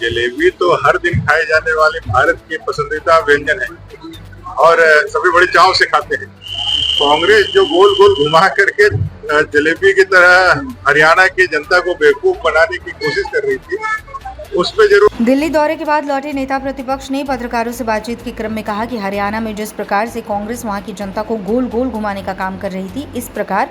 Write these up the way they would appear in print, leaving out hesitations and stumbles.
जलेबी तो हर दिन खाए जाने वाले भारत के पसंदीदा व्यंजन है और सभी बड़े चाव से खाते हैं। कांग्रेस जो गोल गोल घुमा करके जलेबी की तरह हरियाणा की जनता को बेवकूफ बनाने की कोशिश कर रही थी, उस पे जरूर। दिल्ली दौरे के बाद लौटे नेता प्रतिपक्ष ने पत्रकारों से बातचीत के क्रम में कहा कि हरियाणा में जिस प्रकार से कांग्रेस वहां की जनता को गोल गोल घुमाने का काम कर रही थी, इस प्रकार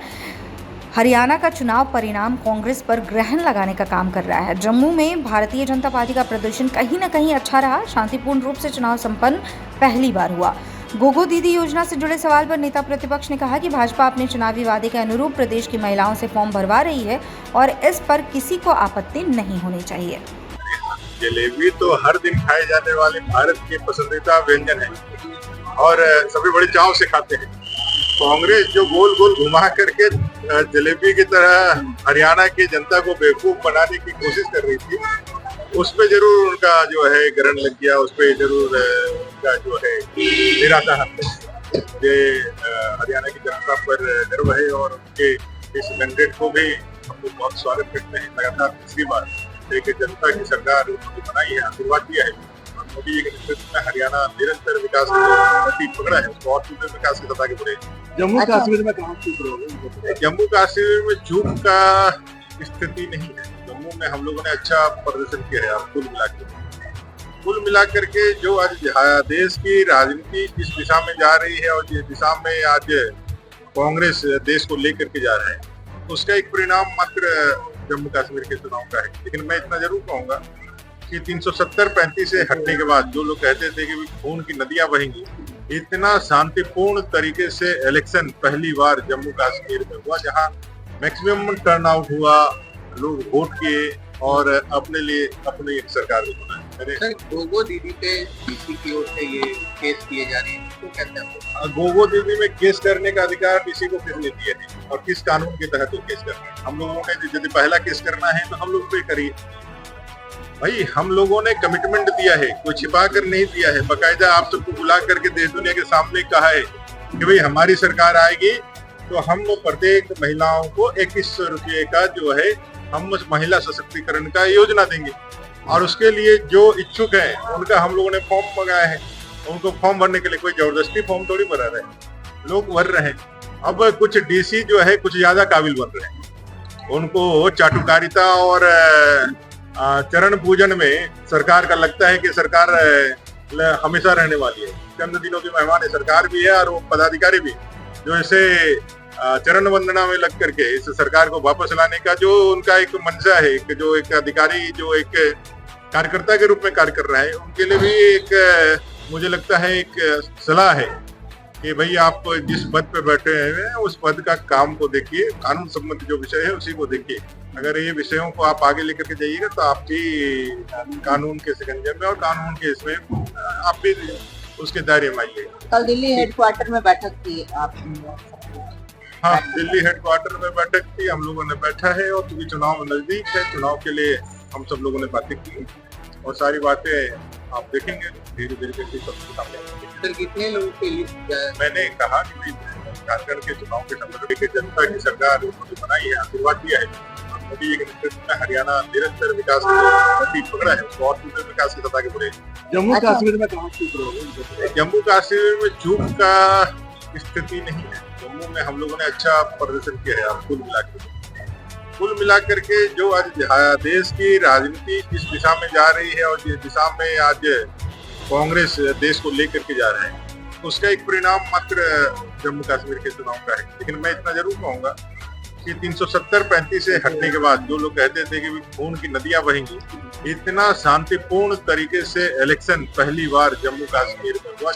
हरियाणा का चुनाव परिणाम कांग्रेस पर ग्रहण लगाने का काम कर रहा है। जम्मू में भारतीय जनता पार्टी का प्रदर्शन कहीं न कहीं अच्छा रहा। शांतिपूर्ण रूप से चुनाव संपन्न पहली बार हुआ। गोगो दीदी योजना से जुड़े सवाल पर नेता प्रतिपक्ष ने कहा कि भाजपा अपने चुनावी वादे के अनुरूप प्रदेश की महिलाओं से फॉर्म भरवा रही है और इस पर किसी को आपत्ति नहीं होनी चाहिए। जलेबी तो हर दिन खाए जाने वाले भारत के पसंदीदा व्यंजन है और सभी बड़े चाव से खाते हैं। कांग्रेस जो गोल गोल घुमा करके जलेबी की तरह हरियाणा की जनता को बेवकूफ बनाने की कोशिश कर रही थी, उस पे जरूर उनका जो है ग्रहण लग गया। उस पे जरूर उनका जो है निराशा है। ये हरियाणा की जनता पर गर्व है और उनके इस मैंडेट को भी हम लोग बहुत स्वागत करते हैं। लगातार तीसरी बार एक जनता की सरकार उन्होंने बनाई है, आशीर्वाद दिया है। मोदी जी के नेतृत्व में हरियाणा निरंतर विकास की पकड़ा है, उसको और तीव्र विकास की सतह के बढ़े। जम्मू कश्मीर में कहाँ चूक रहे? जम्मू कश्मीर में चूक का स्थिति नहीं है। जम्मू में हम लोगों ने अच्छा प्रदर्शन किया है। कुल मिलाकर के जो आज देश की राजनीति जिस दिशा में जा रही है और जिस दिशा में आज कांग्रेस देश को लेकर के जा रहे हैं, उसका एक परिणाम मात्र जम्मू कश्मीर के चुनाव का है। लेकिन मैं इतना जरूर कहूंगा कि 370-35 से हटने के बाद जो लोग कहते थे कि खून की नदियां बहेंगी, इतना शांतिपूर्ण तरीके से इलेक्शन पहली बार जम्मू कश्मीर में हुआ, जहां मैक्सिमम टर्नआउट हुआ, लोग वोट किए और अपने लिए अपनी सरकार को चुना। सर, गोगो दीदी पे डीसी की ओर से ये केस किए जा रहे हैं, तो कहते हैं गोगो दीदी में केस करने का अधिकार किसी को किसने दिया है और किस कानून के तहत वो केस करना है? हम लोगों ने यदि पहला केस करना है तो हम लोग पे करिए भाई। हम लोगों ने कमिटमेंट दिया है, कोई छिपा कर नहीं दिया है। बाकायदा आप सबको बुला करके देश दुनिया के सामने कहा है कि भाई हमारी सरकार आएगी तो हम प्रत्येक महिलाओं को 2100 रुपये का जो है हम महिला सशक्तिकरण का योजना देंगे और उसके लिए जो इच्छुक है उनका हम लोगों ने फॉर्म मंगाया है। उनको फॉर्म भरने के लिए कोई जबरदस्ती फॉर्म थोड़ी भरा रहे हैं, लोग भर रहे हैं। अब कुछ डीसी जो है कुछ ज्यादा काबिल बन रहे हैं, उनको चाटुकारिता और चरण पूजन में सरकार का लगता है कि सरकार हमेशा रहने वाली है। चंद दिनों की मेहमान है, सरकार भी है और वो पदाधिकारी भी, जो इसे चरण वंदना में लग करके इस सरकार को वापस लाने का जो उनका एक मंशा है, कि जो एक अधिकारी जो एक कार्यकर्ता के रूप में कार्य कर रहा है, उनके लिए भी एक मुझे लगता है एक सलाह है कि भाई आप जिस पद पे बैठे हैं उस पद का काम को देखिए, कानून संबंधी जो विषय है उसी को देखिए। अगर ये विषयों को आप आगे लेकर के जाइएगा तो आप भी कानून के शिकंजे में और कानून के इसमें आप भी उसके दायरे में आइएगा। कल दिल्ली हेडक्वार्टर में बैठक थी आप? हाँ, दिल्ली हेडक्वार्टर में बैठक थी, हम लोगों ने बैठा है और क्योंकि चुनाव नजदीक है, चुनाव के लिए हम सब लोगों ने बातें की और सारी बातें आप देखेंगे धीरे धीरे करके सबके सामने। सर, कितने लोगों के लिए मैंने कहा कि झारखंड के चुनाव के संबंध में जनता की सरकार उन्होंने बनाई है, आशीर्वाद दिया है। मोदी जी के नेतृत्व में हरियाणा निरंतर विकास की पकड़ा है, उसको और तीव्र विकास की सतह के बढ़े। जम्मू कश्मीर में कहाँ चूक रहे? जम्मू कश्मीर में चूक का स्थिति नहीं है। जम्मू में हम लोगों ने अच्छा प्रदर्शन किया है। कुल मिलाकर के जो आज देश की राजनीति जिस दिशा में जा रही है और जिस दिशा में आज कांग्रेस देश को लेकर के जा रहे हैं, उसका एक परिणाम मात्र जम्मू कश्मीर के चुनाव का है। लेकिन मैं इतना जरूर कहूंगा कि 370-35 से हटने के बाद जो लोग कहते थे कि खून की नदियां बहेंगी, इतना शांतिपूर्ण तरीके से इलेक्शन पहली बार जम्मू कश्मीर में हुआ।